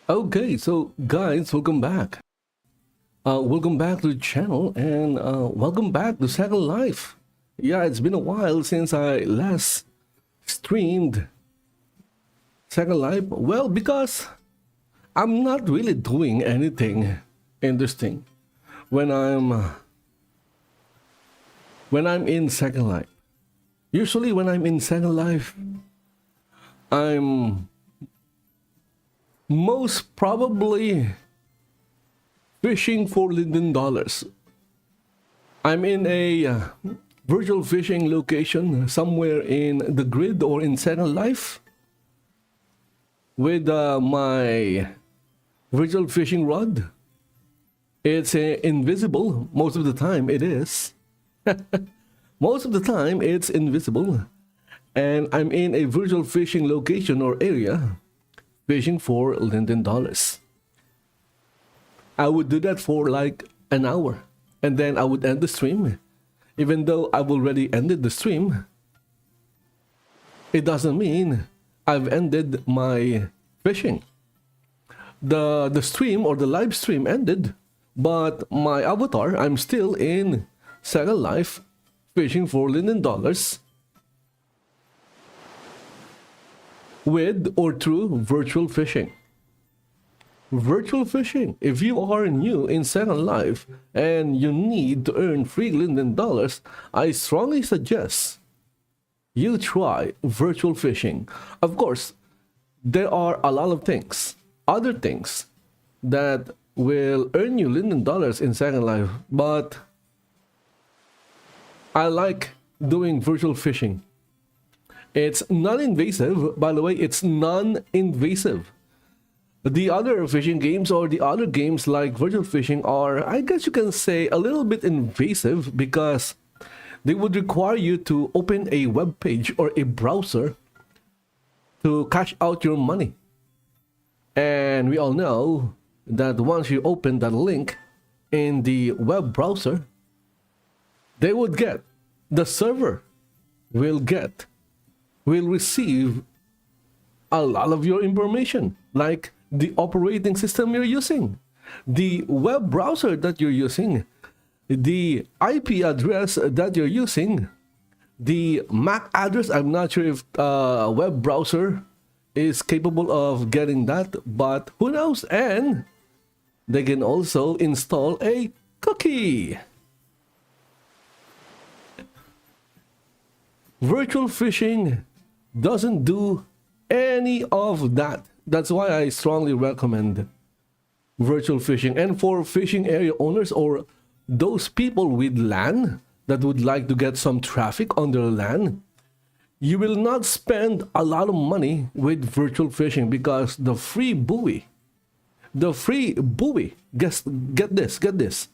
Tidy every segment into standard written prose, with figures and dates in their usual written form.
Okay, so guys, welcome back. Welcome back to the channel and welcome back to Second Life. Yeah, it's been a while since I last streamed Second Life. Well, because I'm not really doing anything interesting when I'm in Second Life. Usually when I'm in Second Life, I'm most probably fishing for Linden Dollars. I'm in a virtual fishing location somewhere in the grid or in Second Life with my virtual fishing rod. It's invisible most of the time. It is. Most of the time it's invisible, and I'm in a virtual fishing location or area fishing for Linden Dollars. I would do that for like an hour and then I would end the stream. Even though I've already ended the stream, it doesn't mean I've ended my fishing. The stream or the live stream ended, but my avatar, I'm still in Second Life fishing for Linden Dollars with or through virtual fishing. Virtual fishing. If you are new in Second Life and you need to earn free Linden Dollars, I strongly suggest you try virtual fishing. Of course, there are a lot of things, other things that will earn you Linden Dollars in Second Life, but I like doing virtual fishing. It's non-invasive. By the way, it's non-invasive. The other fishing games or the other games like virtual fishing are, I guess you can say, a little bit invasive because they would require you to open a web page or a browser to cash out your money. And we all know that once you open that link in the web browser, they would get, the server will receive a lot of your information, like the operating system you're using, the web browser that you're using, the IP address that you're using, the MAC address. I'm not sure if a web browser is capable of getting that, but who knows? And they can also install a cookie. Virtual fishing doesn't do any of that. That's why I strongly recommend virtual fishing. And for fishing area owners or those people with land that would like to get some traffic on their land, you will not spend a lot of money with virtual fishing because the free buoy, get this,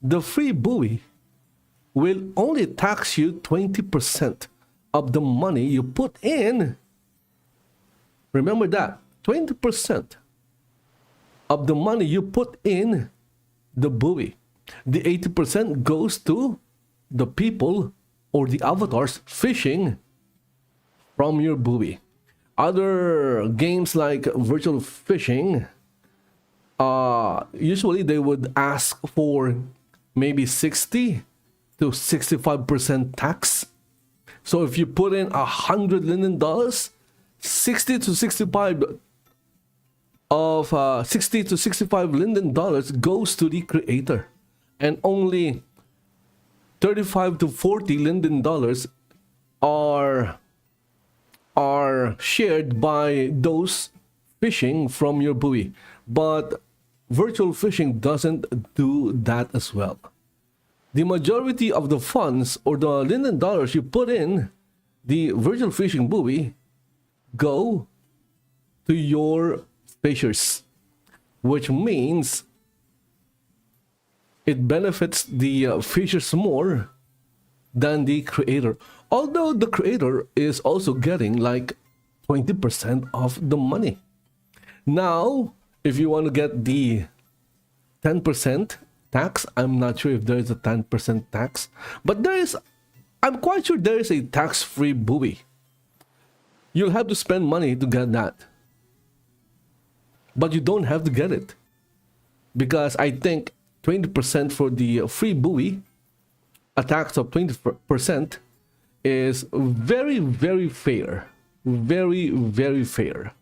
the free buoy will only tax you 20% of the money you put in. Remember that, 20% of the money you put in the buoy. The 80% goes to the people or the avatars fishing from your buoy. Other games like virtual fishing, usually they would ask for maybe 60 to 65% tax. So if you put in 100 Linden Dollars, 60 to 65 Linden Dollars goes to the creator, and only 35 to 40 Linden Dollars are shared by those fishing from your buoy. But virtual fishing doesn't do that as well. The majority of the funds or the Linden Dollars you put in the virtual fishing buoy go to your fishers, which means it benefits the fishers more than the creator. Although the creator is also getting like 20% of the money. Now, if you want to get the 10% tax, I'm not sure if there is a 10% tax, but I'm quite sure there is a tax-free buoy. You'll have to spend money to get that. but you don't have to get it, because I think 20% for the free buoy, a tax of 20% is very, very fair. Very, very fair.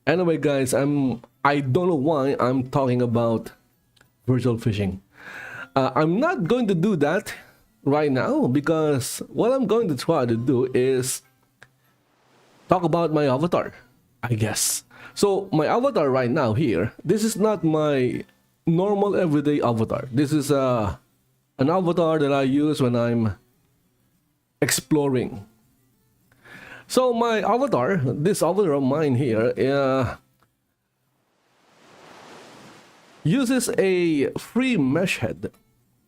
Anyway, guys, I don't know why I'm talking about virtual fishing. I'm not going to do that right now, because what I'm going to try to do is talk about my avatar, I guess. So my avatar right now here, this is not my normal everyday avatar. This is an avatar that I use when I'm exploring. So my avatar, this avatar of mine here, uses a free mesh head.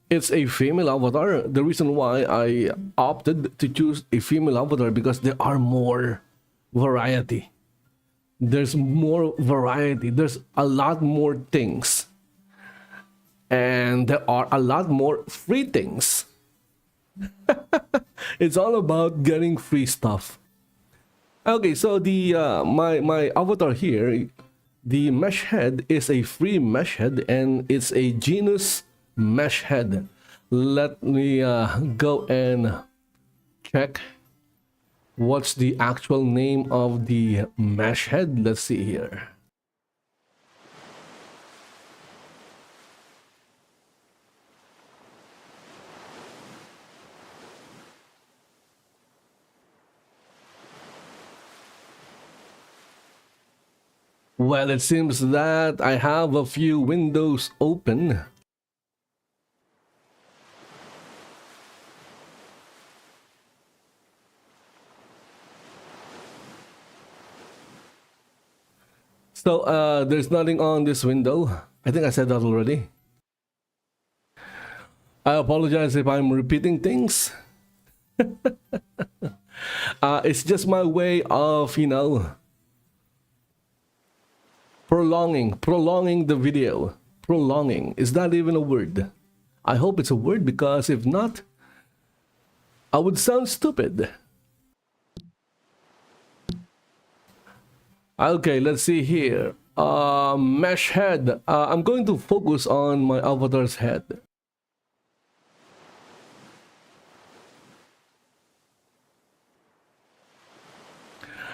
It's a female avatar. The reason why I opted to choose a female avatar, because there are more variety. There's more variety. There's a lot more things. And there are a lot more free things. It's all about getting free stuff. Okay, so the my avatar here, the mesh head is a free mesh head, and it's a Genus mesh head. Let me go and check what's the actual name of the mesh head. Let's see here. Well, it seems that I have a few windows open. So there's nothing on this window. I think I said that already. I apologize if I'm repeating things. It's just my way of, prolonging the video. Prolonging. Is that even a word? I hope it's a word, because if not, I would sound stupid. Okay, let's see here. Mesh head. I'm going to focus on my avatar's head.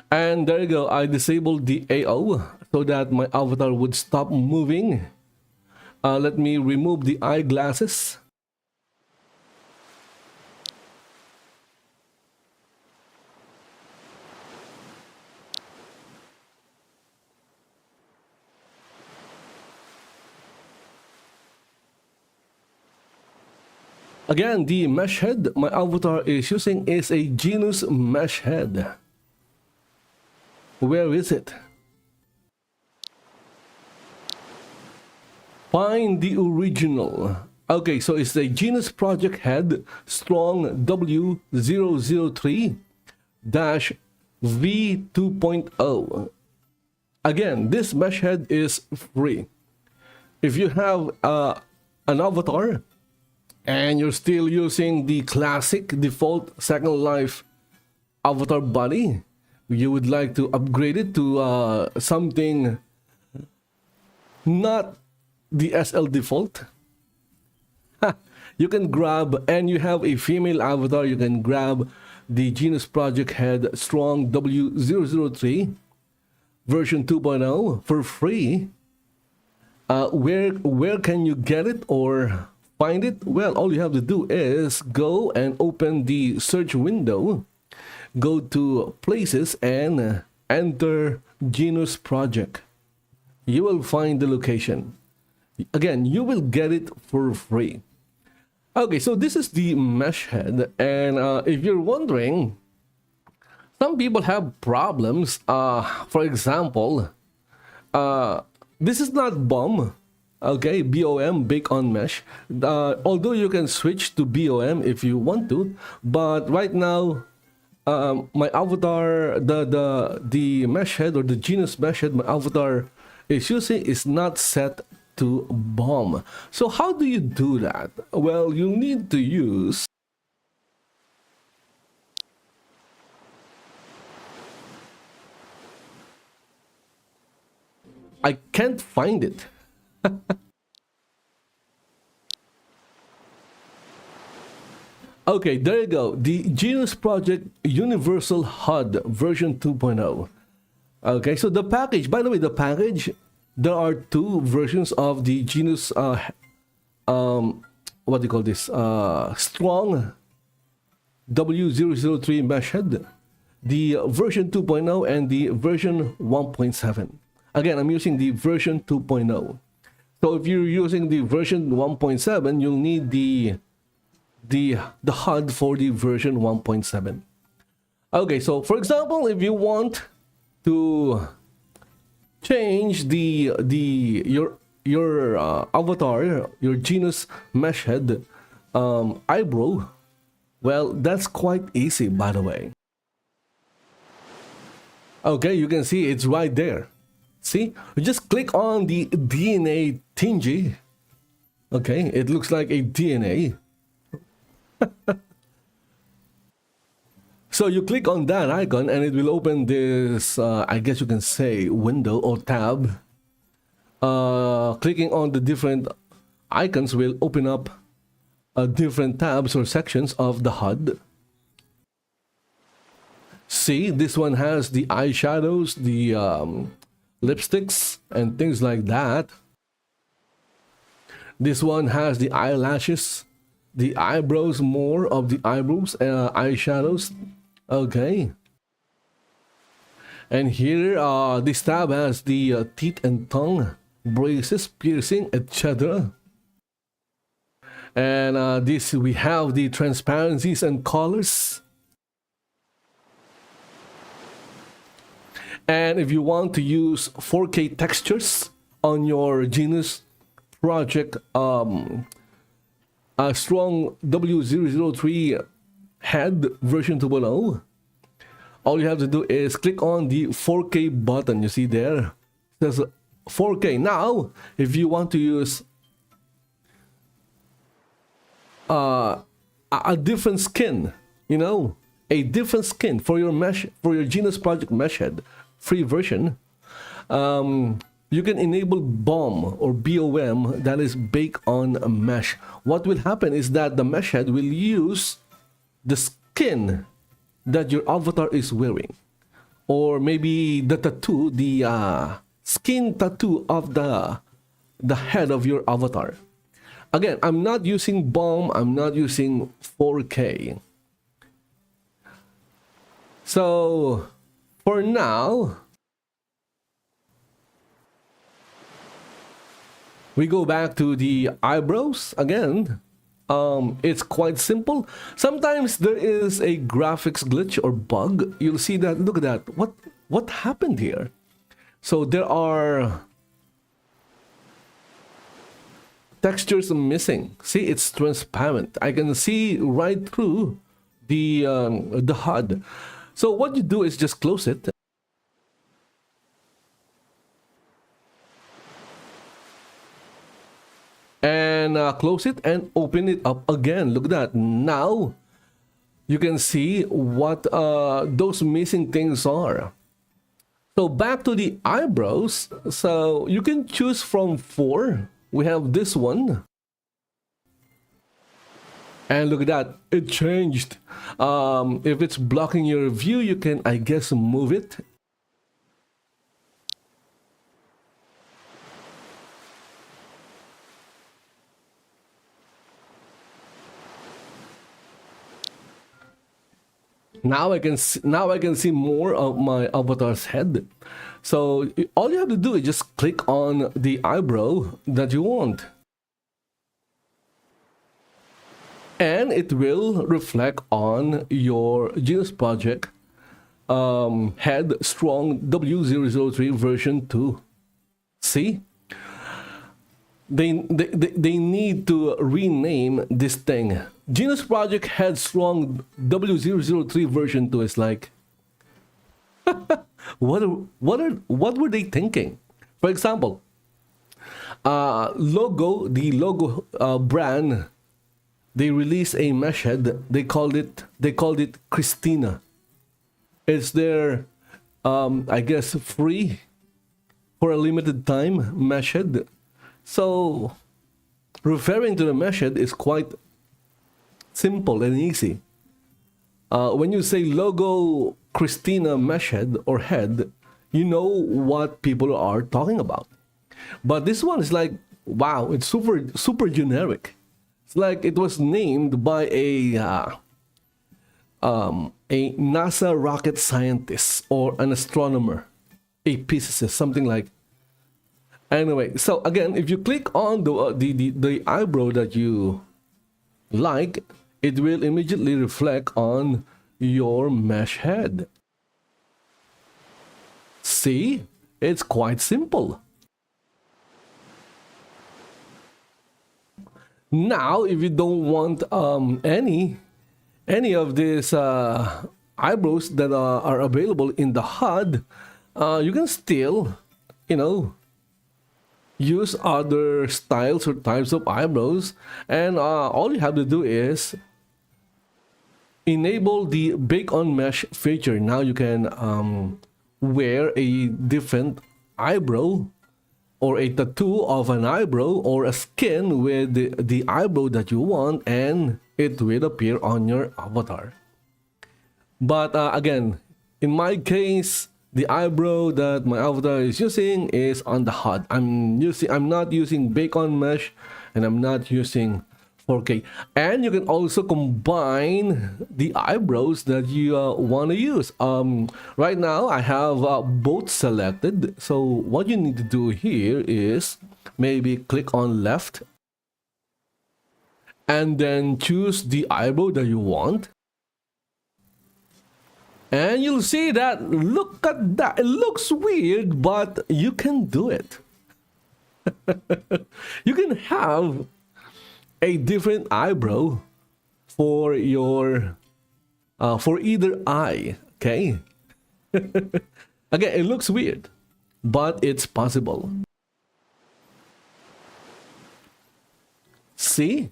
And there you go. I disabled the AO so that my avatar would stop moving. Let me remove the eyeglasses. Again, the mesh head my avatar is using is a Genus mesh head. Where is it? Find the original. Okay, so it's the Genus Project Head Strong W003-V2.0. Again, this mesh head is free. If you have an avatar and you're still using the classic default Second Life avatar body, you would like to upgrade it to something not the SL default, you can grab, and you have a female avatar, you can grab the Genus Project Head Strong W003 version 2.0 for free. Where can you get it or find it? Well, all you have to do is go and open the search window, go to places and enter Genus Project. You will find the location. Again, you will get it for free. Okay, so this is the mesh head, and if you're wondering, some people have problems. For example, this is not BOM, okay, BOM, bake on mesh. Although you can switch to BOM if you want to, but right now, my avatar, the mesh head or the Genus mesh head my avatar is using is not set to BOM. So how do you do that? Well, you need to use I can't find it. Okay, there you go. The Genus Project Universal HUD version 2.0. Okay, so the package, by the way, the package, there are two versions of the Genus, what do you call this? Strong W003 mesh head. The version 2.0 and the version 1.7. Again, I'm using the version 2.0. So if you're using the version 1.7, you'll need the HUD for the version 1.7. Okay, so for example, if you want to change your avatar, your Genus mesh head eyebrow, well, that's quite easy, by the way. Okay, you can see it's right there. See, you just click on the DNA thingy. Okay, it looks like a DNA. So you click on that icon and it will open this, I guess you can say, window or tab. Clicking on the different icons will open up different tabs or sections of the HUD. See, this one has the eyeshadows, the lipsticks, and things like that. This one has the eyelashes, the eyebrows, more of the eyebrows, eyeshadows. Okay. And here, this tab has the teeth and tongue, braces, piercing, etc. And this, we have the transparencies and colors. And if you want to use 4K textures on your Genus Project a strong W003 head version 2.0, all you have to do is click on the 4K button. You see there, it says 4K. Now, if you want to use a different skin, you know, a different skin for your mesh, for your Genus Project mesh head free version, you can enable BOM or BOM, that is bake on a mesh. What will happen is that the mesh head will use the skin that your avatar is wearing, or maybe the tattoo, the skin tattoo of the head of your avatar. Again, I'm not using BOM, I'm not using 4K. So for now, we go back to the eyebrows again. It's quite simple. Sometimes there is a graphics glitch or bug. You'll see that. Look at that. What happened here? So there are textures missing. See, it's transparent. I can see right through the HUD. So what you do is just close it. And close it and open it up again. Look at that. Now you can see what those missing things are. So back to the eyebrows. So you can choose from 4. We have this one. And look at that. It changed. If it's blocking your view, you can, I guess, move it. Now I can see more of my avatar's head. So all you have to do is just click on the eyebrow that you want, and it will reflect on your Genus Project head strong W003 version 2. See? They need to rename this thing. Genus Project Headstrong W003 version 2 is like, what were they thinking? For example, the logo brand, they released a mesh head. They called it Christina. It's their I guess free for a limited time mesh head. So referring to the mesh head is quite simple and easy. When you say logo Christina mesh head or head, you know what people are talking about. But this one is like, wow, it's super generic. It's like it was named by a NASA rocket scientist or an astronomer, a physicist, something like. Anyway, so again, if you click on the eyebrow that you like, it will immediately reflect on your mesh head. See, it's quite simple. Now, if you don't want any of these eyebrows that are available in the HUD, you can still, use other styles or types of eyebrows, and all you have to do is enable the bake on mesh feature. Now you can wear a different eyebrow or a tattoo of an eyebrow or a skin with the eyebrow that you want, and it will appear on your avatar. But again, in my case, the eyebrow that my avatar is using is on the HUD. I'm not using bake on mesh, and I'm not using 4K. And you can also combine the eyebrows that you want to use. Right now, I have both selected. So what you need to do here is maybe click on left and then choose the eyebrow that you want. And you'll see that, look at that. It looks weird, but you can do it. You can have a different eyebrow for your for either eye. Okay. Again, it looks weird, but it's possible. See,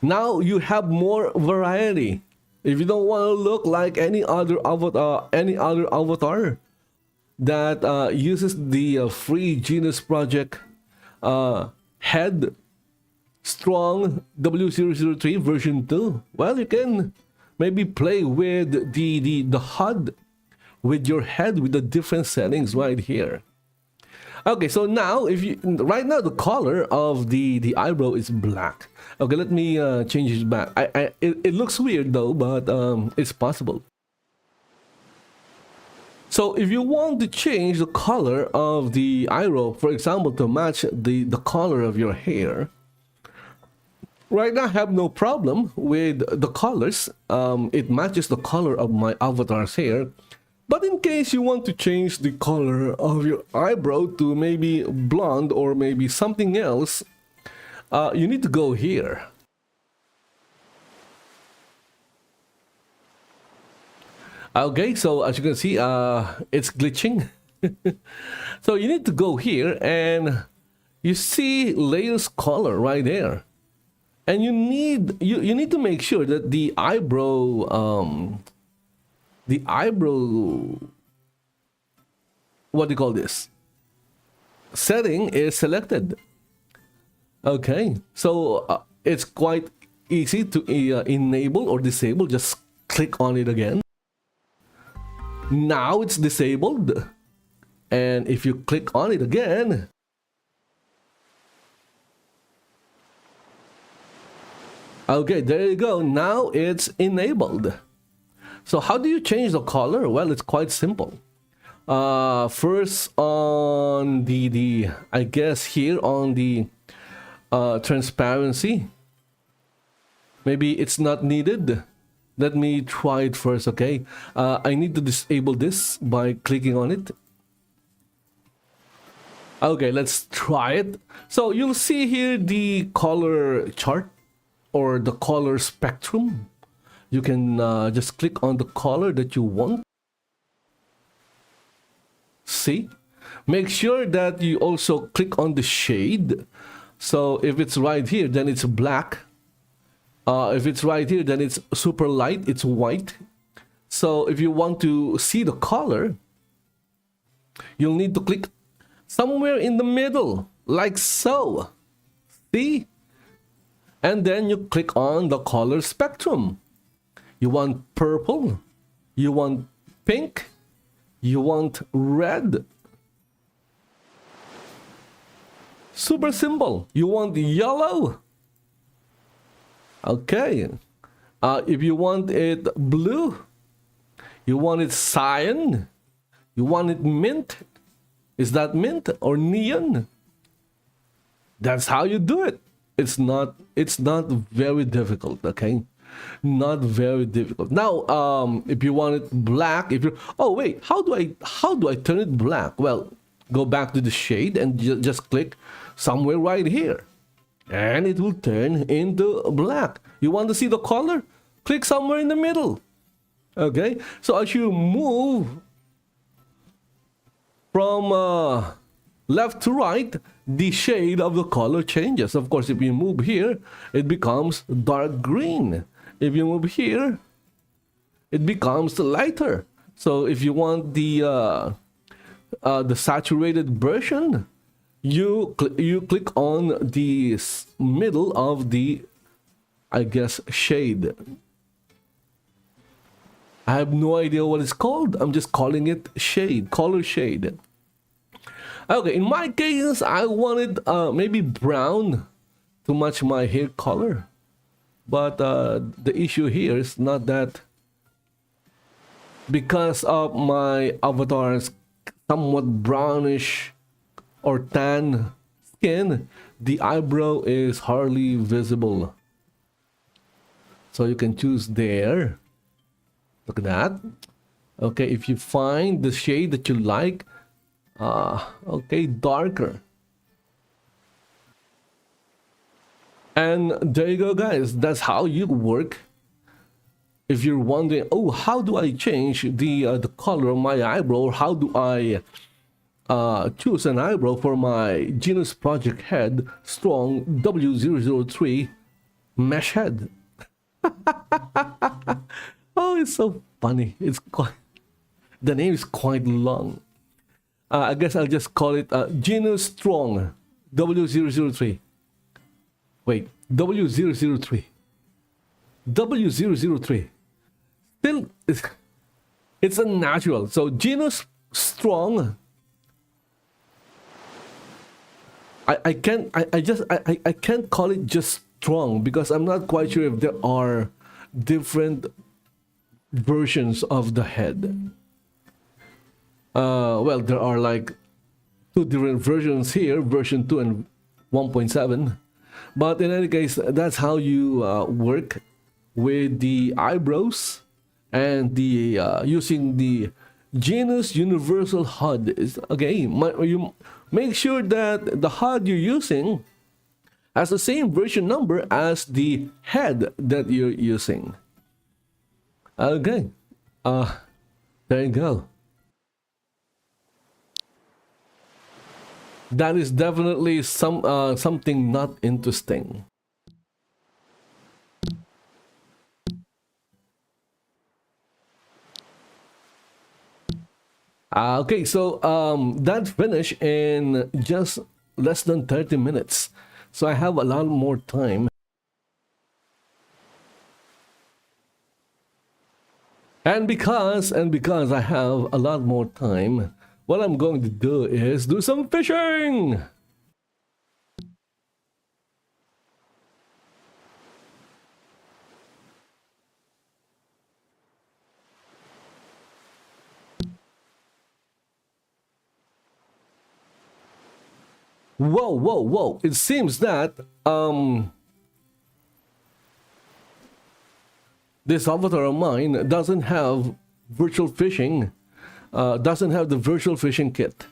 now you have more variety. If you don't want to look like any other avatar that uses the free Genus project head strong W003 version 2, well, you can maybe play with the HUD with your head with the different settings right here. Okay, so now right now the color of the eyebrow is black. Okay, let me change it back. It looks weird though, but it's possible. So if you want to change the color of the eyebrow, for example, to match the color of your hair, right now I have no problem with the colors. It matches the color of my avatar's hair. But in case you want to change the color of your eyebrow to maybe blonde or maybe something else, you need to go here. Okay, so as you can see, it's glitching. So you need to go here and you see layers color right there. And you need to make sure that the eyebrow, what do you call this? Setting is selected. Okay, so it's quite easy to enable or disable. Just click on it again. Now it's disabled. And if you click on it again, okay, there you go. Now it's enabled. So how do you change the color? Well, it's quite simple. First on I guess here on the transparency, maybe it's not needed. Let me try it first. Okay, I need to disable this by clicking on it. Okay, let's try it. So you'll see here the color chart or the color spectrum. You can just click on the color that you want. See? Make sure that you also click on the shade. So if it's right here, then it's black. If it's right here, then it's super light, it's white. So if you want to see the color, you'll need to click somewhere in the middle, like so. See? And then you click on the color spectrum. You want purple, you want pink, you want red. Super simple. You want yellow. Okay. If you want it blue, you want it cyan, you want it mint. Is that mint or neon? That's how you do it. It's not very difficult, okay? Not very difficult. Now, if you want it black, if you oh wait, how do I turn it black? Well, go back to the shade and just click somewhere right here, and it will turn into black. You want to see the color? Click somewhere in the middle. Okay, so as you move from left to right, the shade of the color changes. Of course, if you move here, it becomes dark green. If you move here, it becomes lighter. So if you want the saturated version, you click on the middle of the, I guess, shade. I have no idea what it's called. I'm just calling it shade, color shade. Okay, in my case, I wanted maybe brown to match my hair color. But the issue here is not that, because of my avatar's somewhat brownish or tan skin, the eyebrow is hardly visible. So you can choose there. Look at that. Okay, if you find the shade that you like, okay, darker. And there you go, guys. That's how you work. If you're wondering, oh, how do I change the color of my eyebrow, or how do I choose an eyebrow for my Genus Project Head Strong W003 Mesh Head? Oh, it's so funny. It's quite, the name is quite long. I guess I'll just call it Genus Strong W003. Wait, W003. W003. Still, it's unnatural. So Genus Strong. I can't call it just strong, because I'm not quite sure if there are different versions of the head. Well, there are like 2 different versions here, version 2 and 1.7. But in any case, that's how you work with the eyebrows and the using the Genus Universal HUD. Is okay. You make sure that the HUD you're using has the same version number as the head that you're using. Okay, there you go. That is definitely something not interesting. Okay, so that finished in just less than 30 minutes. So I have a lot more time. And because I have a lot more time, what I'm going to do is do some fishing. Whoa. It seems that this avatar of mine doesn't have virtual fishing, doesn't have the virtual fishing kit.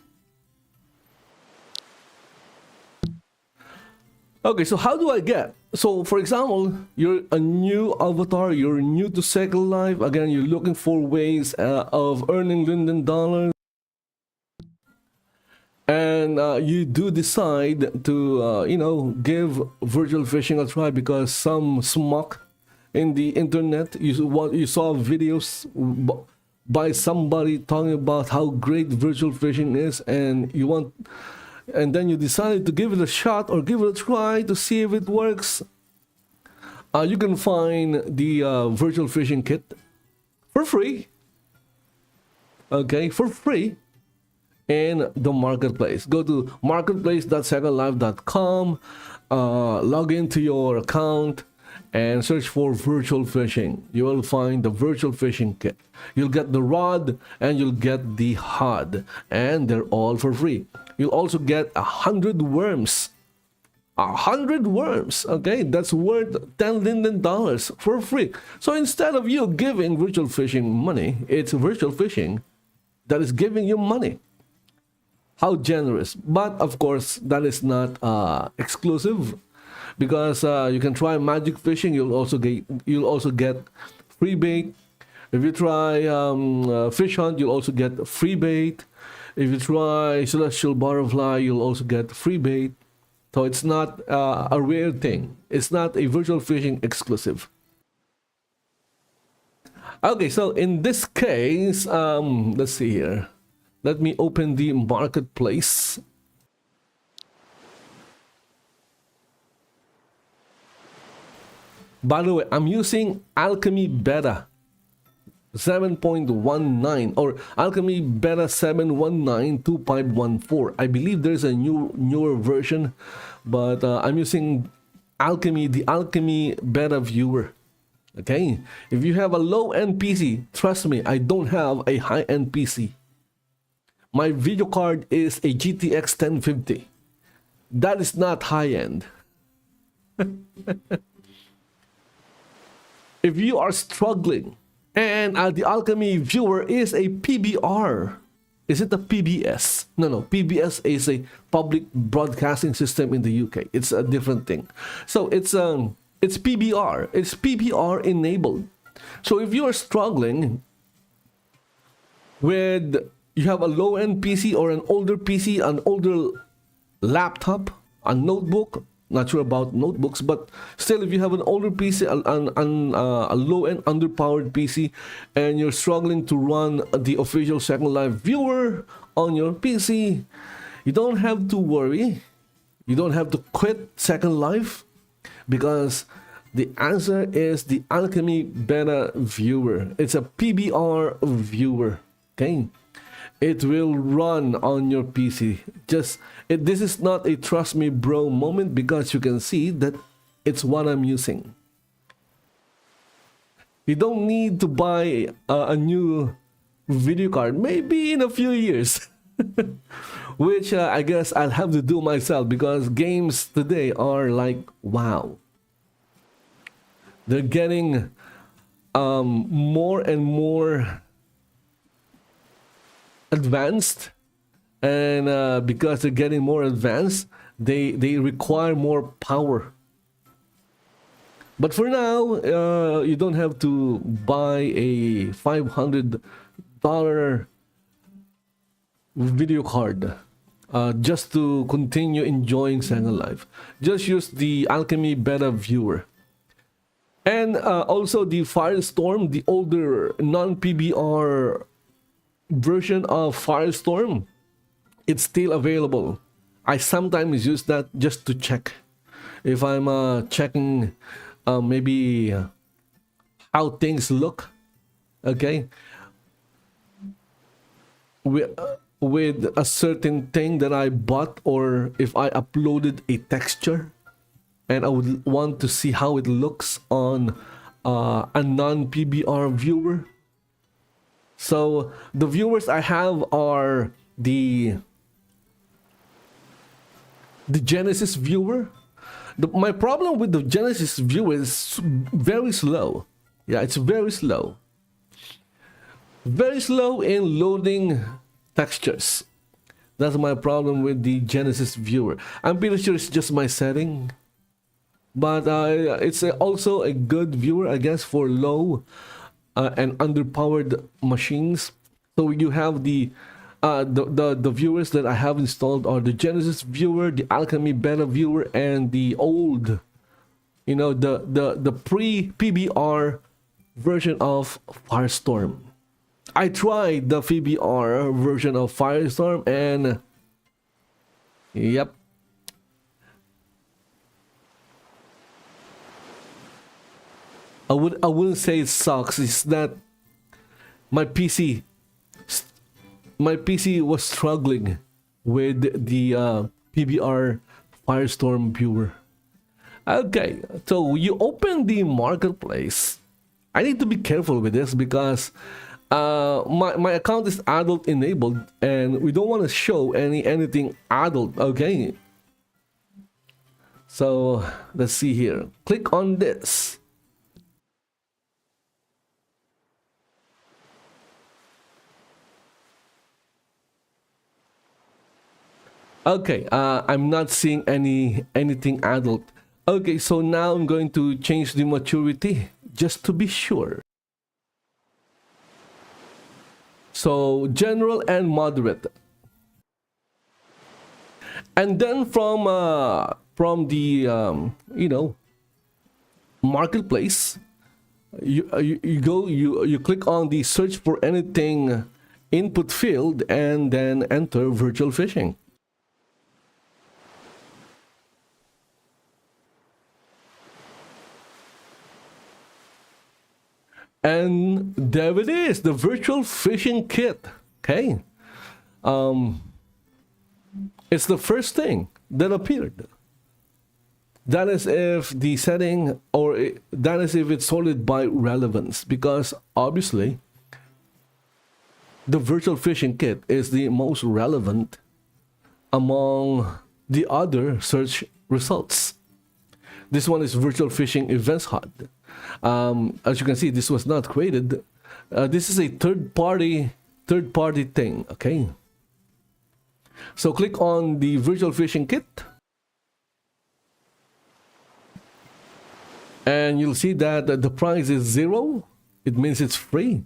Okay, so how do I get? So for example, you're a new avatar, you're new to Second Life, again, you're looking for ways of earning Linden Dollars. And you do decide to, give virtual fishing a try, because some smuck in the internet, you saw videos by somebody talking about how great virtual fishing is, and then you decide to give it a shot or give it a try to see if it works. You can find the virtual fishing kit for free. Okay, for free in the marketplace. Go to marketplace.secondlife.com, log into your account, and search for virtual fishing. You will find the virtual fishing kit. You'll get the rod and you'll get the HUD, and they're all for free. You'll also get 100 worms. 100 worms, okay? That's worth 10 Linden dollars for free. So instead of you giving virtual fishing money, it's virtual fishing that is giving you money. How generous. But of course, that is not exclusive, because you can try magic fishing. You'll also get free bait. If you try fish hunt, you'll also get free bait. If you try celestial butterfly, you'll also get free bait. So it's not a rare thing. It's not a virtual fishing exclusive. Okay, so in this case, let's see here. Let me open the marketplace. By the way, I'm using Alchemy Beta 7.19 or Alchemy Beta 7192514. I believe there's a newer version, but I'm using the Alchemy Beta Viewer. Okay, if you have a low-end PC, trust me, I don't have a high-end PC. My video card is a GTX 1050. That is not high-end. If you are struggling, and the Alchemy Viewer is a PBR. Is it a PBS? No. PBS is a public broadcasting system in the UK. It's a different thing. So it's PBR. It's PBR enabled. So if you are struggling with, you have a low-end PC or an older PC, an older laptop, a notebook. Not sure about notebooks, but still, if you have an older PC, a low-end underpowered PC, and you're struggling to run the official Second Life viewer on your PC, you don't have to worry. You don't have to quit Second Life, because the answer is the Alchemy Beta Viewer. It's a PBR viewer. Okay, it will run on your PC. This is not a trust me bro moment, because you can see that it's what I'm using. You don't need to buy a new video card, maybe in a few years, which I guess I'll have to do myself, because games today are like, wow. They're getting more and more advanced, and because they're getting more advanced, they require more power. But for now, you don't have to buy a $500 video card just to continue enjoying Second Life. Just use the Alchemy Beta Viewer. And also the Firestorm, the older non-PBR version of Firestorm, it's still available. I sometimes use that just to check if I'm checking maybe how things look, okay, with a certain thing that I bought, or if I uploaded a texture and I would want to see how it looks on a non-PBR viewer. So the viewers I have are the Genesis viewer. My problem with the Genesis viewer is very slow. Yeah, it's very slow. Very slow in loading textures. That's my problem with the Genesis viewer. I'm pretty sure it's just my setting. But it's also a good viewer, I guess, for low and underpowered machines. So you have the viewers that I have installed are the Genesis viewer, the Alchemy Beta viewer, and the old, the pre-PBR version of Firestorm. I tried the VBR version of Firestorm, and yep, I wouldn't say it sucks. It's that my PC my PC was struggling with the PBR Firestorm viewer. Okay, so you open the marketplace. I need to be careful with this because my account is adult enabled, and we don't want to show anything adult. Okay, so let's see here. Click on this. Okay, I'm not seeing anything adult. Okay, so now I'm going to change the maturity just to be sure. So general and moderate. And then from the marketplace, you click on the search for anything input field and then enter virtual fishing. And there it is, the virtual fishing kit. Okay, it's the first thing that appeared. That is if the setting, or that is if it's sorted by relevance, because obviously the virtual fishing kit is the most relevant among the other search results. This one is virtual fishing events HUD. As you can see, this was not created. This is a third party thing. Okay, so click on the virtual fishing kit, and you'll see that the price is 0. It means it's free.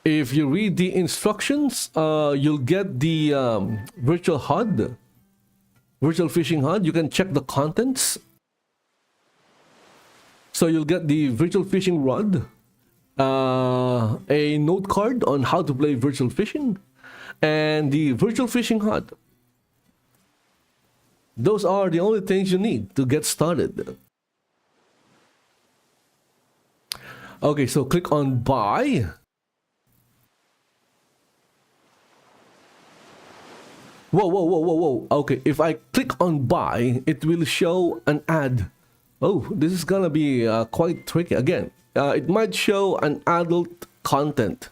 If you read the instructions, you'll get the virtual HUD, virtual fishing HUD. You can check the contents. So you'll get the virtual fishing rod, a note card on how to play virtual fishing, and the virtual fishing HUD. Those are the only things you need to get started. Okay, so click on buy. Whoa. Okay, if I click on buy, it will show an ad. Oh, this is gonna be quite tricky. Again, it might show an adult content.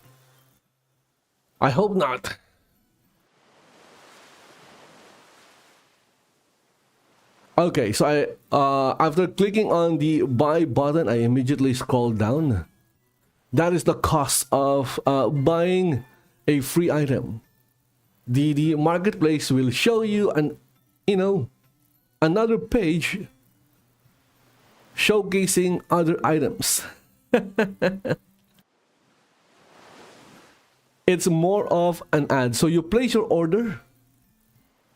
I hope not. Okay, so after clicking on the buy button, I immediately scroll down. That is the cost of buying a free item. The marketplace will show you another page showcasing other items. It's more of an ad. So you place your order.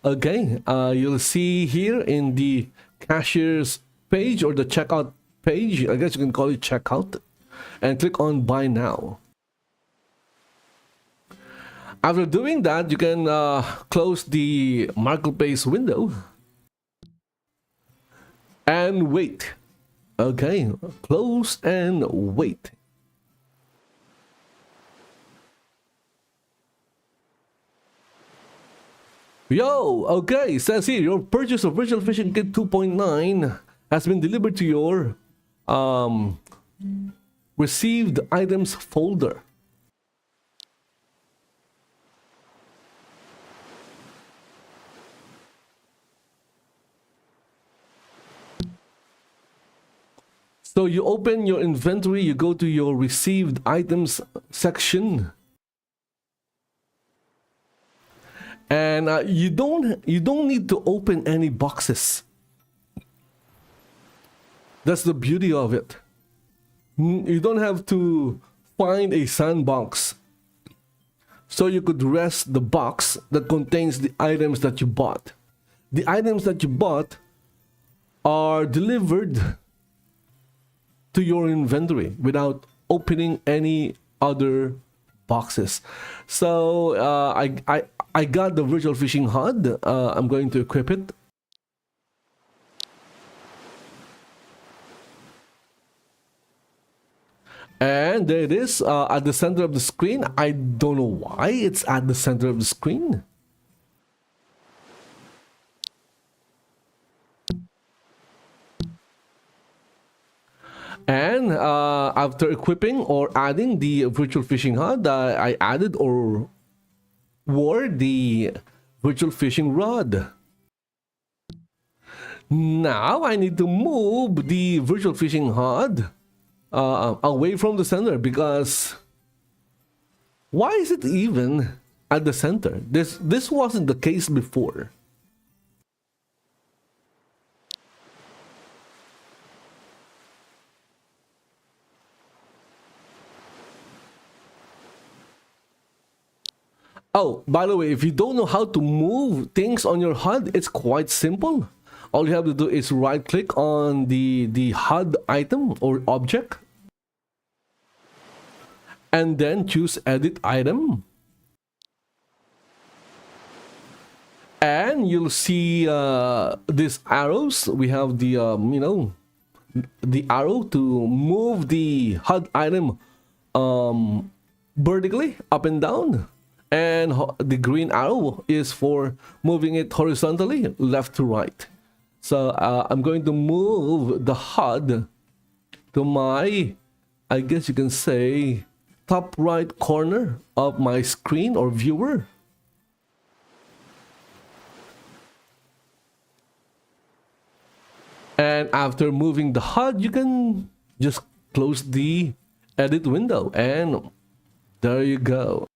Okay, you'll see here in the cashier's page or the checkout page, I guess you can call it checkout, and click on buy now. After doing that, you can close the marketplace window and wait. Okay, close and wait. Yo, okay, says here, your purchase of Virtual Fishing Kit 2.9 has been delivered to your received items folder. So you open your inventory, you go to your received items section, and you don't need to open any boxes. That's the beauty of it. You don't have to find a sandbox. So you could rest the box that contains the items that you bought. The items that you bought are delivered to your inventory without opening any other boxes. So I got the virtual fishing HUD. I'm going to equip it. And there it is at the center of the screen. I don't know why it's at the center of the screen. And after equipping or adding the virtual fishing HUD, I added or wore the virtual fishing rod. Now I need to move the virtual fishing HUD away from the center, because why is it even at the center? This wasn't the case before. Oh, by the way, if you don't know how to move things on your HUD, it's quite simple. All you have to do is right click on the HUD item or object, and then choose edit item. And you'll see these arrows. We have the the arrow to move the HUD item vertically up and down, and the green arrow is for moving it horizontally left to right. So I'm going to move the HUD to my, I guess you can say, top right corner of my screen or viewer. And after moving the HUD, you can just close the edit window, and there you go.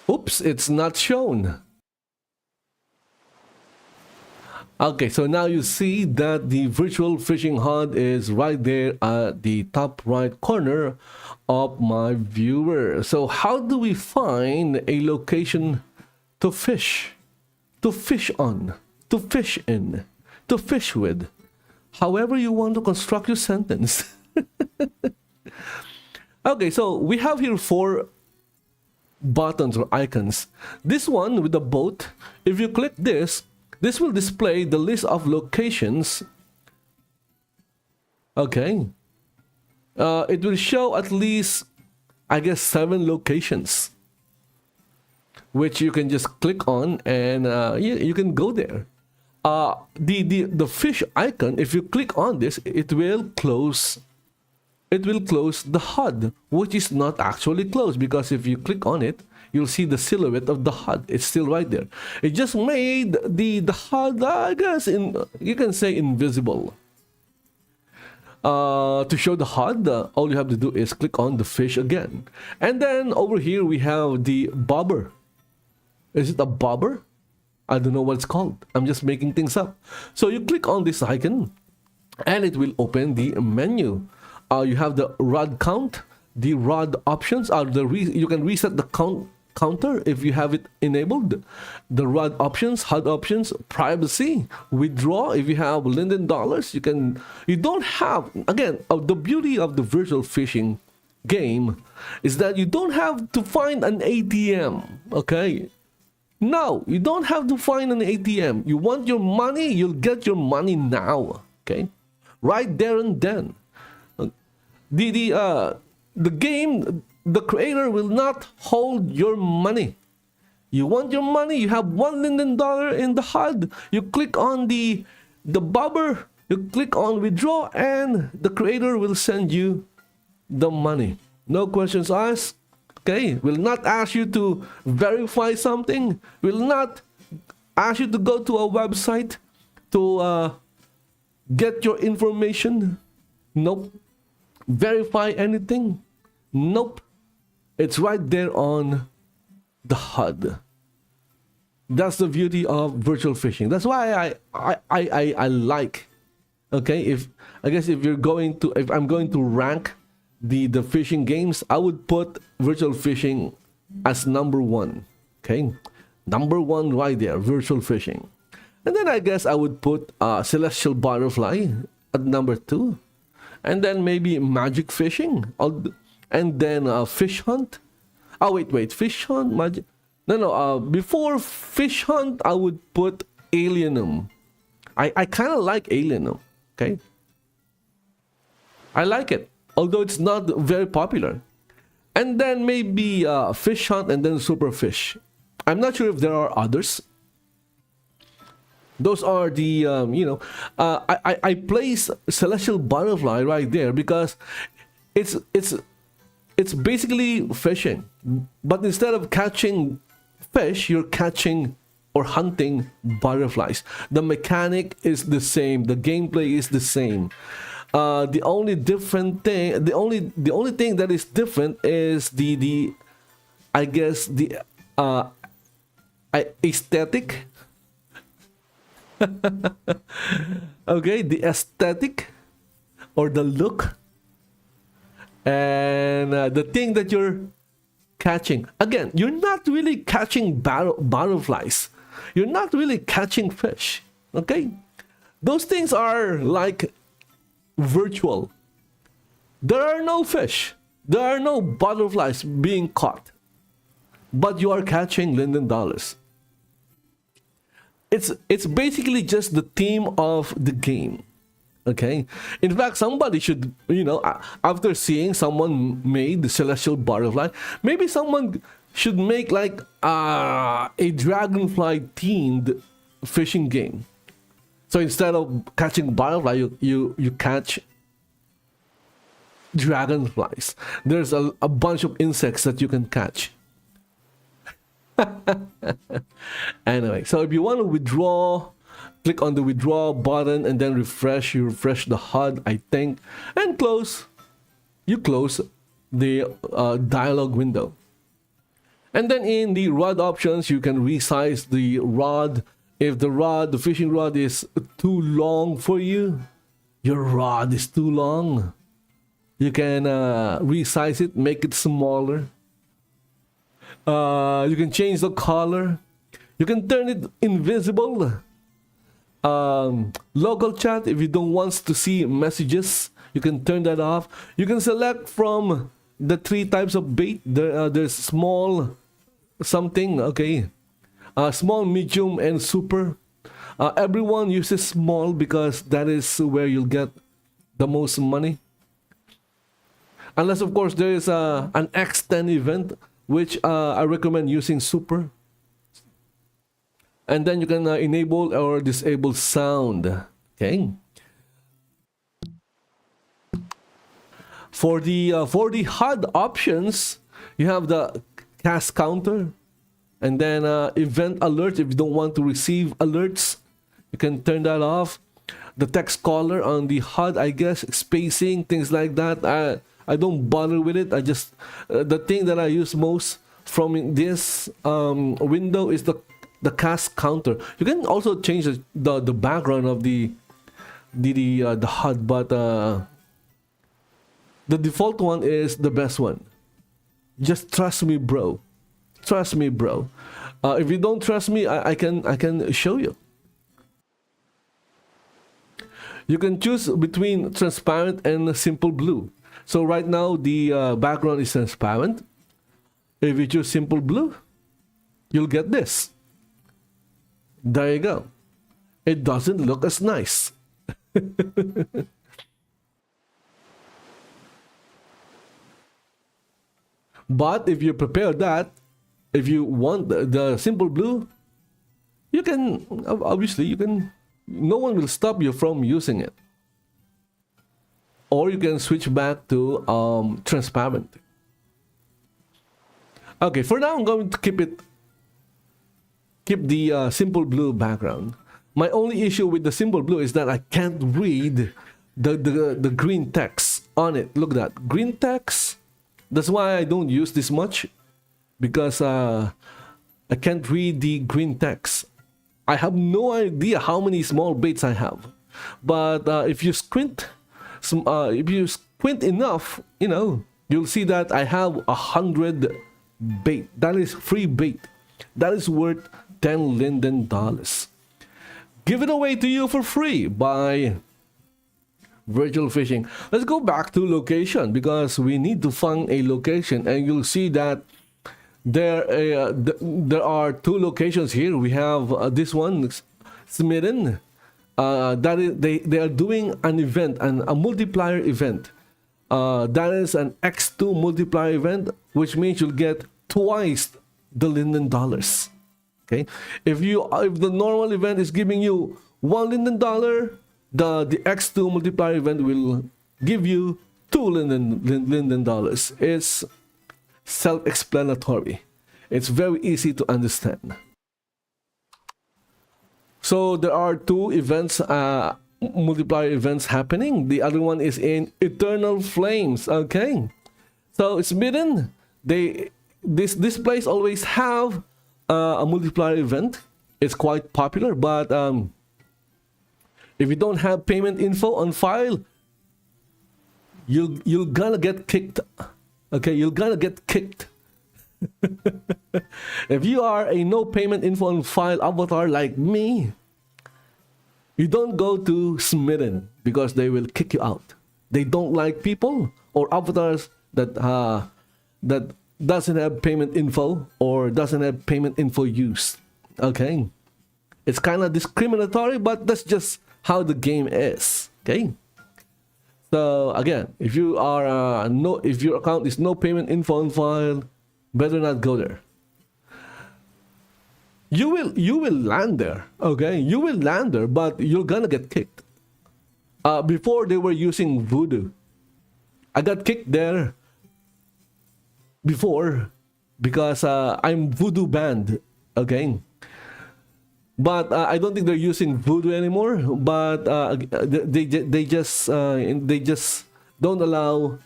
Oops, it's not shown. Okay, so now you see that the virtual fishing HUD is right there at the top right corner of my viewer. So how do we find a location to fish on, to fish in, to fish with? However you want to construct your sentence. Okay, so we have here 4 buttons or icons. This one with the boat, if you click this will display the list of locations. Okay. It will show at least, I guess, 7 locations, which you can just click on, and you can go there. The fish icon, if you click on this, it will close the HUD, which is not actually closed, because if you click on it, you'll see the silhouette of the HUD. It's still right there. It just made the HUD, I guess, you can say, invisible. To show the HUD, all you have to do is click on the fish again. And then over here we have the bobber. Is it a bobber? I don't know what it's called. I'm just making things up. So you click on this icon, and it will open the menu. You have the rod count, the rod options, you can reset the counter if you have it enabled. The rod options, HUD options, privacy, withdraw. If you have Linden Dollars, you don't have, again, the beauty of the virtual fishing game is that you don't have to find an ATM. Okay, no, you don't have to find an ATM. You want your money, you'll get your money now. Okay, right there and then. The game, the creator will not hold your money. You want your money, you have $1 Linden Dollar in the HUD, you click on the bobber, you click on withdraw, and the creator will send you the money. No questions asked. Okay, will not ask you to verify something, will not ask you to go to a website to get your information. Nope. Verify anything? Nope. It's right there on the HUD. That's the beauty of virtual fishing. That's why I like. Okay, if I'm going to rank the fishing games, I would put virtual fishing as number 1. Okay, number 1 right there, virtual fishing. And then I guess I would put Celestial Butterfly at number 2. and then maybe magic fishing, and then fish hunt. Oh, wait, fish hunt, magic. No. Before fish hunt, I would put alienum. I kind of like alienum. Okay, I like it, although it's not very popular. And then maybe fish hunt, and then super fish. I'm not sure if there are others. Those are the I place celestial butterfly right there because it's basically fishing, but instead of catching fish, you're catching or hunting butterflies. The mechanic is the same, the gameplay is the same. The only different thing, the only thing that is different is the I guess the aesthetic. Okay, the aesthetic or the look, and the thing that you're catching. Again, you're not really catching butterflies. You're not really catching fish. Okay, those things are like virtual. There are no fish. There are no butterflies being caught, but you are catching Linden Dollars. It's basically just the theme of the game. Okay, in fact, somebody should, after seeing someone made the celestial butterfly, maybe someone should make like a dragonfly themed fishing game. So instead of catching butterfly, you catch dragonflies. There's a bunch of insects that you can catch. Anyway, so if you want to withdraw, click on the withdraw button and then refresh. You refresh the HUD, I think, and close. You close the dialog window. And then in the rod options, you can resize the rod. If the fishing rod is too long for you, your rod is too long, you can resize it, make it smaller. You can change the color. You can turn it invisible. Local chat, if you don't want to see messages, you can turn that off. You can select from the 3 types of bait. There's small something, okay, small, medium, and super. Everyone uses small because that is where you'll get the most money, unless of course there is an X10 event, which I recommend using super. And then you can enable or disable sound. Okay. For the HUD options, you have the cast counter, and then event alert. If you don't want to receive alerts, you can turn that off. The text color on the HUD, I guess, spacing, things like that. I don't bother with it. I just the thing that I use most from this window is the cast counter. You can also change the background of the HUD, but the default one is the best one. Just trust me, bro. Trust me, bro. If you don't trust me, I can show you. You can choose between transparent and simple blue. So right now the background is transparent. If you choose simple blue, you'll get this. There you go. It doesn't look as nice. But if you prepare that, if you want the simple blue, you can, obviously you can, no one will stop you from using it. Or you can switch back to transparent. Okay, for now I'm going to keep the simple blue background. My only issue with the simple blue is that I can't read the green text on it. Look at that, green text. That's why I don't use this much, because I can't read the green text. I have no idea how many small baits I have, but if you squint enough, you'll see that I have 100 bait. That is free bait. That is worth 10 Linden Dollars. Give it away to you for free by virtual fishing. Let's go back to location because we need to find a location, and you'll see that there are two locations here. We have this one, Smitten. That is, they are doing an event, a multiplier event. That is an X2 multiplier event, which means you'll get twice the Linden Dollars. Okay, if the normal event is giving you one Linden Dollar, the X2 multiplier event will give you two Linden Dollars. It's self-explanatory. It's very easy to understand. So there are two events, multiplier events happening. The other one is in Eternal Flames. Okay, so it's Midden. This place always have a multiplier event. It's quite popular, but if you don't have payment info on file, you're gonna get kicked. Okay, you're gonna get kicked. If you are a no payment info on file avatar like me, you don't go to Smitten because they will kick you out. They don't like people or avatars that doesn't have payment info or doesn't have payment info used. Okay, it's kind of discriminatory, but that's just how the game is. Okay, so again, if you are if your account is no payment info on file, better not go there. You will land there. Okay, you will land there, but you're gonna get kicked. Before they were using voodoo. I got kicked there before because I'm voodoo banned. Okay, but I don't think they're using voodoo anymore. But they just don't allow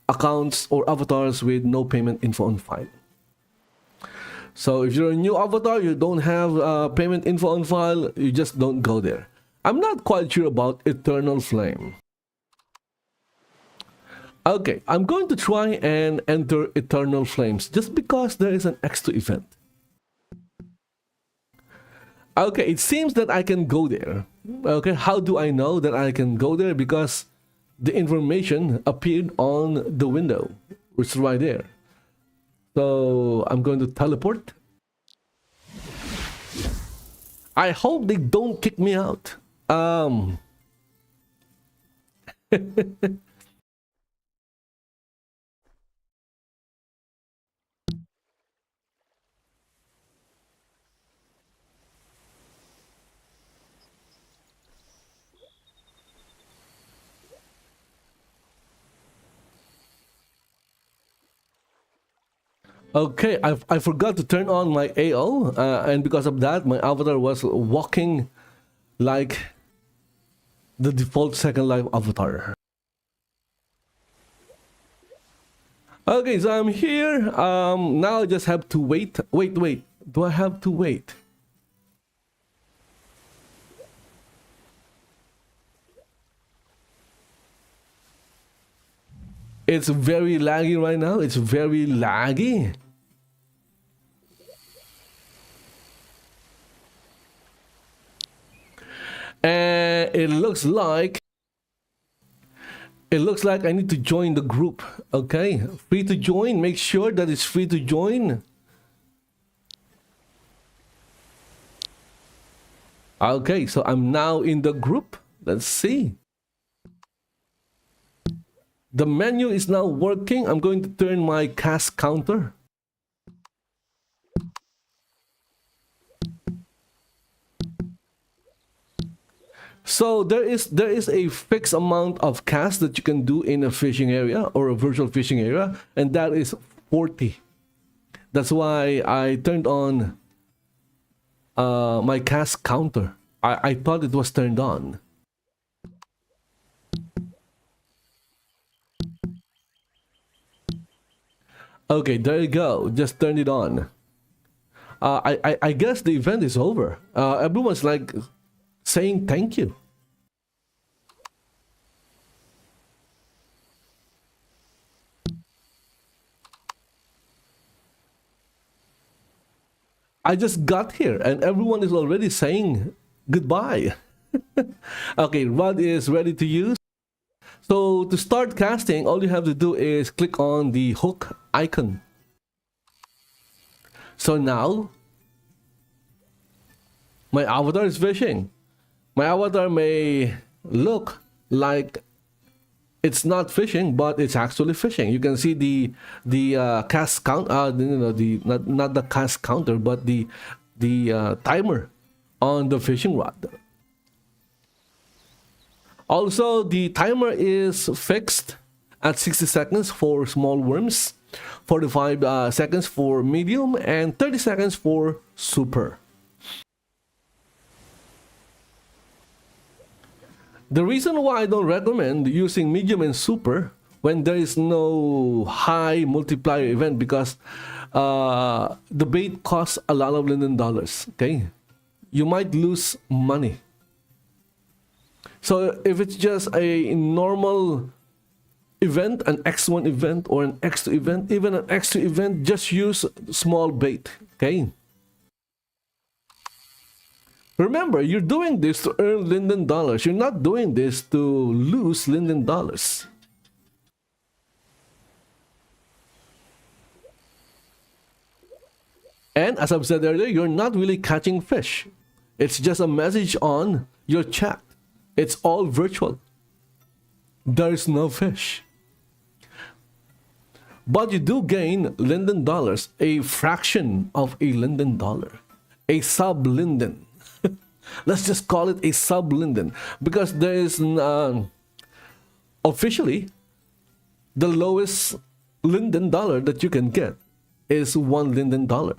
accounts or avatars with no payment info on file. So if you're a new avatar, you don't have payment info on file, you just don't go there. I'm not quite sure about Eternal Flame. Okay, I'm going to try and enter Eternal Flames just because there is an X2 event. Okay, it seems that I can go there. Okay, how do I know that I can go there? Because the information appeared on the window, which is right there. So I'm going to teleport. I hope they don't kick me out. Okay, I forgot to turn on my AO, and because of that, my avatar was walking like the default Second Life avatar. Okay, so I'm here. Now I just have to wait. Wait. Do I have to wait? It's very laggy right now. It's very laggy. And it looks like I need to join the group. Okay, free to join. Make sure that it's free to join. Okay, so I'm now in the group. Let's see. The menu is now working. I'm going to turn my cast counter. So there is a fixed amount of cast that you can do in a fishing area or a virtual fishing area, and that is 40. That's why I turned on my cast counter. I thought it was turned on. Okay, there you go. Just turned it on. I guess the event is over. Everyone's like saying thank you. I just got here and everyone is already saying goodbye. Okay, Rod is ready to use. So to start casting, all you have to do is click on the hook icon. So now, my avatar is fishing. My avatar may look like it's not fishing, but it's actually fishing. You can see the cast count, the not the cast counter, but the timer on the fishing rod. Also, the timer is fixed at 60 seconds for small worms, 45 seconds for medium, and 30 seconds for super. The reason why I don't recommend using medium and super when there is no high multiplier event, because the bait costs a lot of Linden dollars. Okay, you might lose money. So if it's just a normal event, an X1 event or an X2 event, even an X2 event, just use small bait. Okay. Remember, you're doing this to earn Linden dollars. You're not doing this to lose Linden dollars. And as I've said earlier, you're not really catching fish. It's just a message on your chat. It's all virtual. There's no fish. But you do gain Linden dollars, a fraction of a Linden dollar, a sub-Linden. Let's just call it a sub-Linden, because there is officially the lowest Linden dollar that you can get is 1 Linden dollar.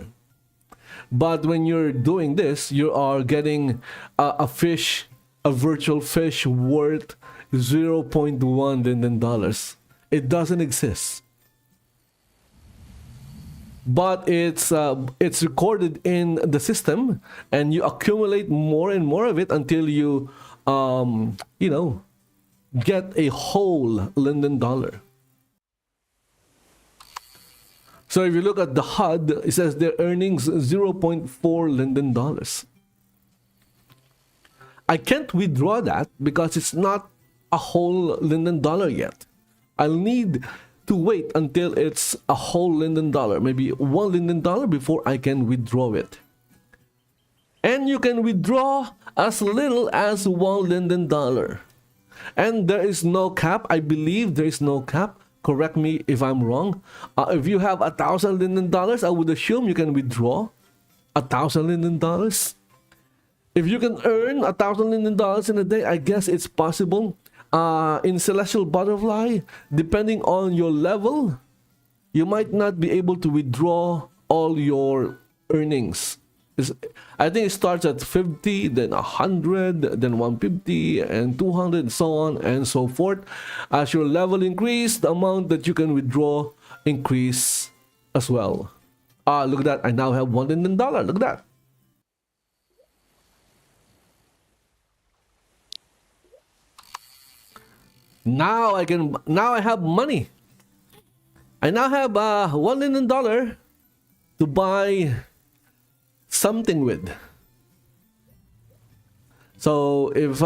But when you're doing this, you are getting a fish, a virtual fish worth 0.1 Linden dollars. It doesn't exist. But it's recorded in the system, and you accumulate more and more of it until you get a whole Linden dollar. So if you look at the HUD, it says their earnings 0.4 Linden dollars. I can't withdraw that because it's not a whole Linden dollar yet. I'll need to wait until it's a whole Linden dollar, maybe 1 Linden dollar, before I can withdraw it. And you can withdraw as little as 1 Linden dollar. And there is no cap. I believe there is no cap. Correct me if I'm wrong. If you have 1,000 Linden dollars, I would assume you can withdraw 1,000 Linden dollars. If you can earn 1,000 Linden dollars in a day, I guess it's possible. In Celestial Butterfly, depending on your level, you might not be able to withdraw all your earnings. I think it starts at 50, then 100, then 150, and 200, and so on and so forth. As your level increase, the amount that you can withdraw increase as well. Look at that. I now have $1 Linden dollar. Look at that. Now I have money. I now have $1 Linden dollar to buy something with. So if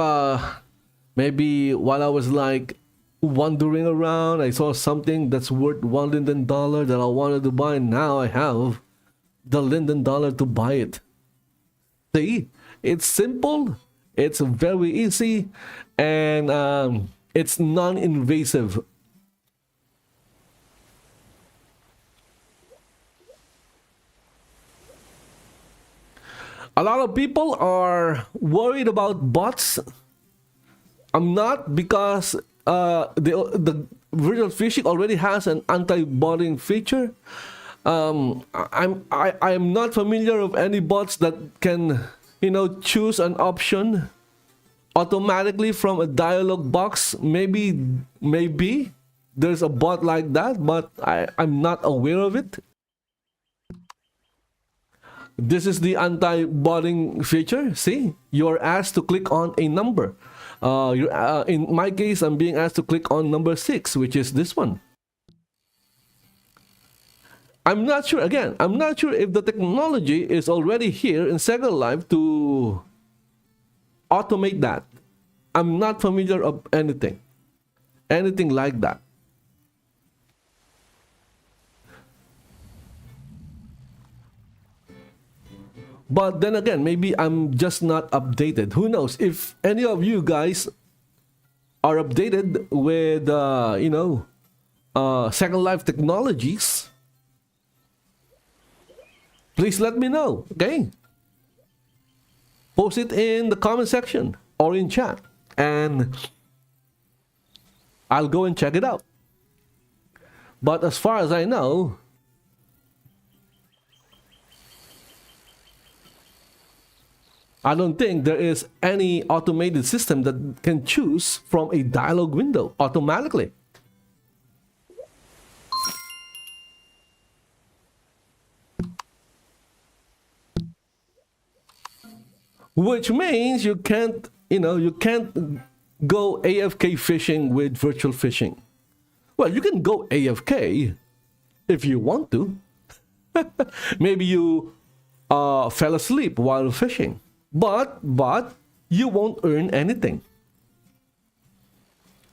maybe while I was like wandering around, I saw something that's worth $1 Linden dollar that I wanted to buy, now I have the Linden dollar to buy it. See, it's simple, it's very easy, and it's non-invasive. A lot of people are worried about bots. I'm not, because the virtual fishing already has an anti-botting feature. I'm not familiar of any bots that can, choose an option automatically from a dialog box. Maybe there's a bot like that, but I'm not aware of it. This is the anti-botting feature. See, you're asked to click on a number. In my case, I'm being asked to click on number 6, which is this one. I'm not sure if the technology is already here in Second Life to automate that. I'm not familiar of anything. anything like that. But then again, maybe I'm just not updated. Who knows? If any of you guys are updated with, Second Life technologies, please let me know, okay? Post it in the comment section or in chat, and I'll go and check it out. But as far as I know, I don't think there is any automated system that can choose from a dialog window automatically. Which means you can't go AFK fishing with virtual fishing. Well, you can go AFK if you want to. Maybe you fell asleep while fishing. But you won't earn anything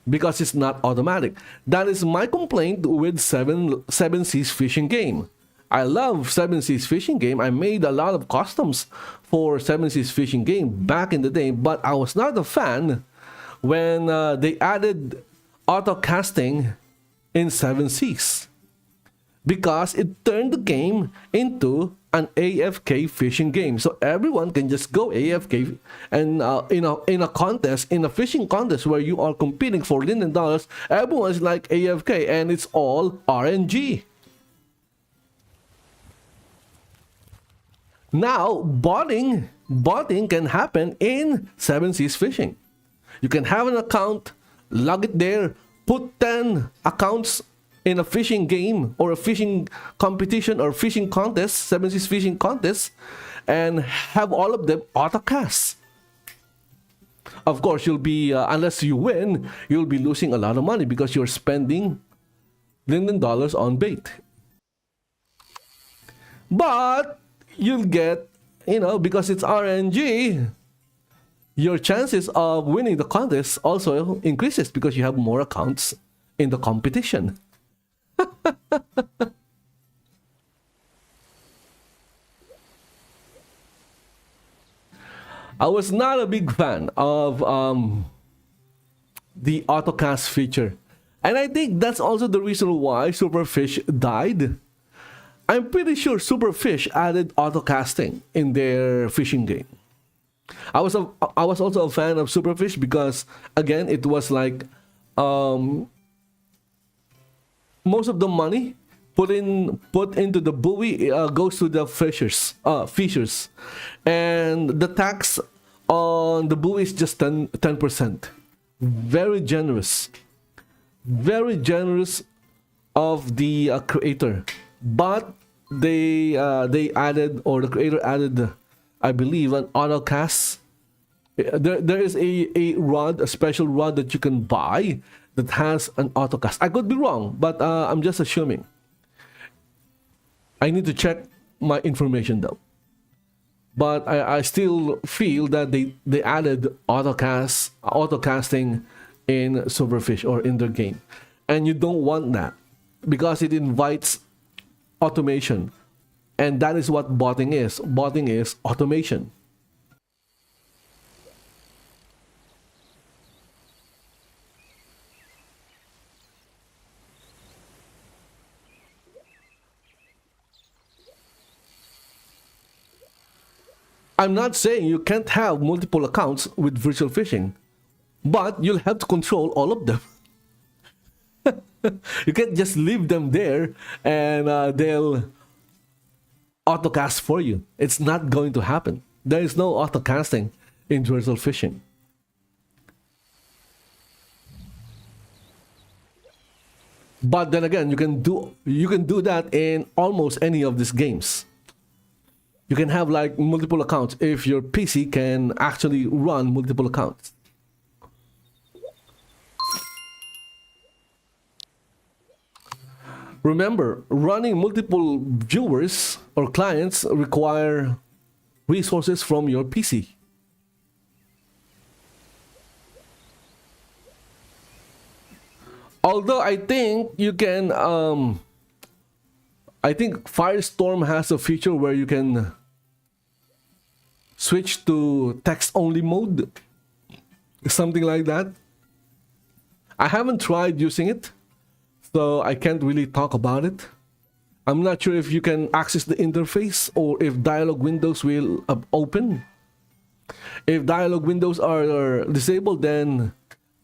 because it's not automatic. That is my complaint with Seven Seas fishing game. I love Seven Seas fishing game. I made a lot of customs for Seven Seas fishing game back in the day, but I was not a fan when they added auto casting in Seven Seas, because it turned the game into an AFK fishing game. So everyone can just go AFK, and in a contest, in a fishing contest where you are competing for Linden Dollars, everyone's like AFK, and it's all RNG. Now, botting can happen in Seven Seas fishing. You can have an account, log it there, put 10 accounts in a fishing game or a fishing competition or fishing contest, Seven Seas fishing contest, and have all of them autocast. Of course, you'll be, unless you win, you'll be losing a lot of money because you're spending Linden Dollars on bait. But you'll get, because it's RNG, your chances of winning the contest also increases because you have more accounts in the competition. I was not a big fan of the autocast feature, and I think that's also the reason why Superfish died. I'm pretty sure Superfish added autocasting in their fishing game. I was also a fan of Superfish because, again, it was like most of the money put into the buoy goes to the fishers, and the tax on the buoy is just 10%. Very generous of the creator. But they added, or the creator added, I believe, an autocast. There is a rod, a special rod that you can buy that has an autocast. I could be wrong, but I'm just assuming. I need to check my information though. But I still feel that they added autocasting in Superfish or in their game. And you don't want that because it invites automation. And that is what botting is. Botting is automation. I'm not saying you can't have multiple accounts with virtual fishing, but you'll have to control all of them. You can't just leave them there and they'll autocast for you. It's not going to happen. There is no autocasting in virtual fishing. But then again, you can do that in almost any of these games. You can have like multiple accounts if your PC can actually run multiple accounts. Remember, running multiple viewers or clients require resources from your PC. Although I think you can, I think Firestorm has a feature where you can switch to text-only mode, something like that. I haven't tried using it, so I can't really talk about it. I'm not sure if you can access the interface or if dialog windows will open. If dialog windows are disabled, then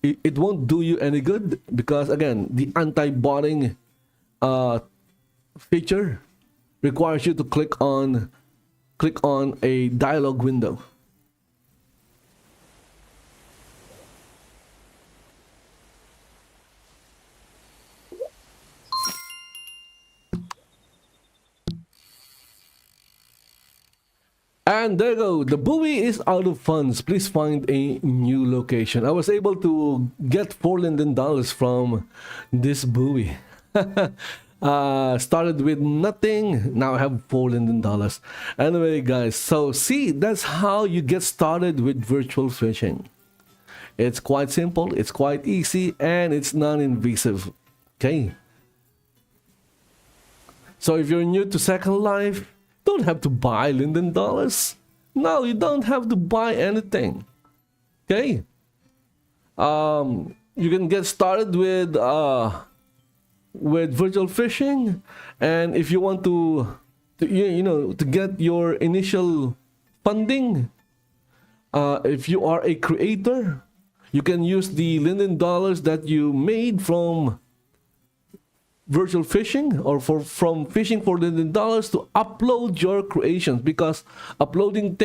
it won't do you any good, because again, the anti-botting feature requires you to click on a dialog window. And there you go. The buoy is out of funds. Please find a new location. I was able to get 4 Linden Dollars from this buoy. Started with nothing. Now I have 4 Linden Dollars. Anyway, guys. So see, that's how you get started with virtual fishing. It's quite simple. It's quite easy, and it's non-invasive. Okay. So if you're new to Second Life, don't have to buy Linden Dollars. No, you don't have to buy anything. Okay. You can get started with virtual fishing, and if you want to get your initial funding, if you are a creator, you can use the Linden Dollars that you made from virtual fishing or from fishing for Linden Dollars to upload your creations, because uploading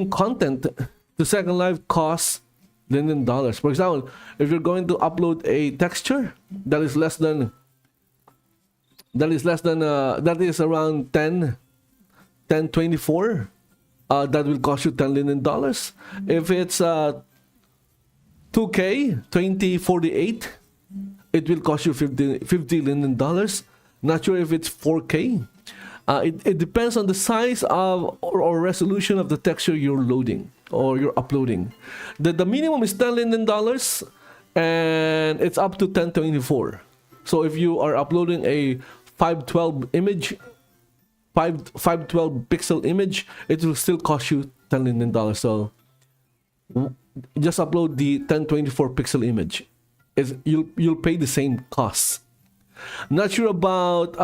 content to Second Life costs Linden Dollars. For example, if you're going to upload a texture that is around 1024, that will cost you 10 Linden Dollars. If it's 2K 2048, it will cost you 50 Linden Dollars. Not sure if it's 4K. It depends on the size of or resolution of the texture you're loading or you're uploading. The minimum is 10 Linden Dollars, and it's up to 1024. So if you are uploading a 512 image, 512 pixel image, it will still cost you 10 Linden Dollars. So just upload the 1024 pixel image. You'll pay the same costs. Not sure about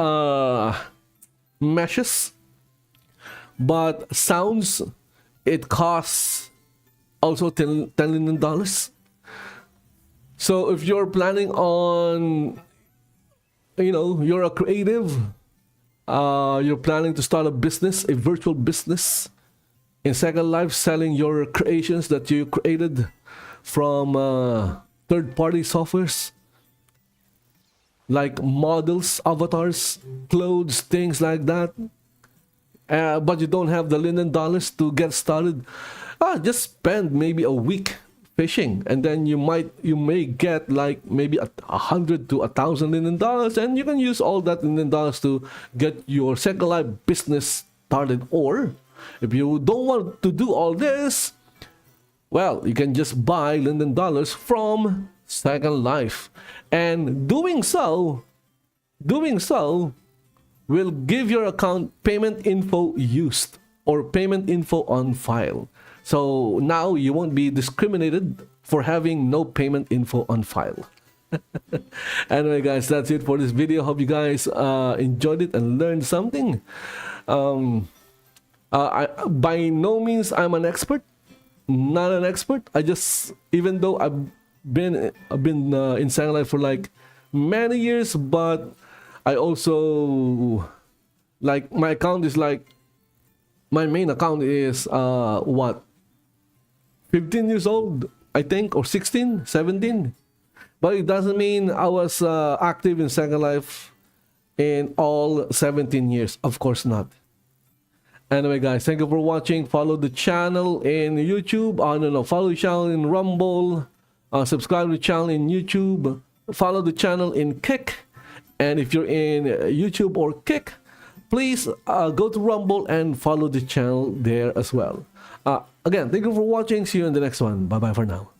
meshes, but sounds, it costs also 10 Linden Dollars. So if you're planning on, you're a creative, you're planning to start a business, a virtual business in Second Life, selling your creations that you created from third-party softwares like models, avatars, clothes, things like that, but you don't have the Linden Dollars to get started, just spend maybe a week fishing, and then you may get like maybe 100 to 1,000 Linden Dollars, and you can use all that Linden Dollars to get your Second Life business started. Or if you don't want to do all this, well, you can just buy Linden Dollars from Second Life, and doing so will give your account payment info used or payment info on file. So now you won't be discriminated for having no payment info on file. Anyway, guys, that's it for this video. Hope you guys enjoyed it and learned something. By no means I'm an expert. Not an expert. Even though I've been in Second Life for like many years, but I also, like, my account is like, my main account is 15 years old, I think, or 16, 17. But it doesn't mean I was active in Second Life in all 17 years. Of course not. Anyway, guys, thank you for watching. Follow the channel in YouTube. Follow the channel in Rumble. Subscribe to the channel in YouTube. Follow the channel in Kick. And if you're in YouTube or Kick, please go to Rumble and follow the channel there as well. Again, thank you for watching. See you in the next one. Bye-bye for now.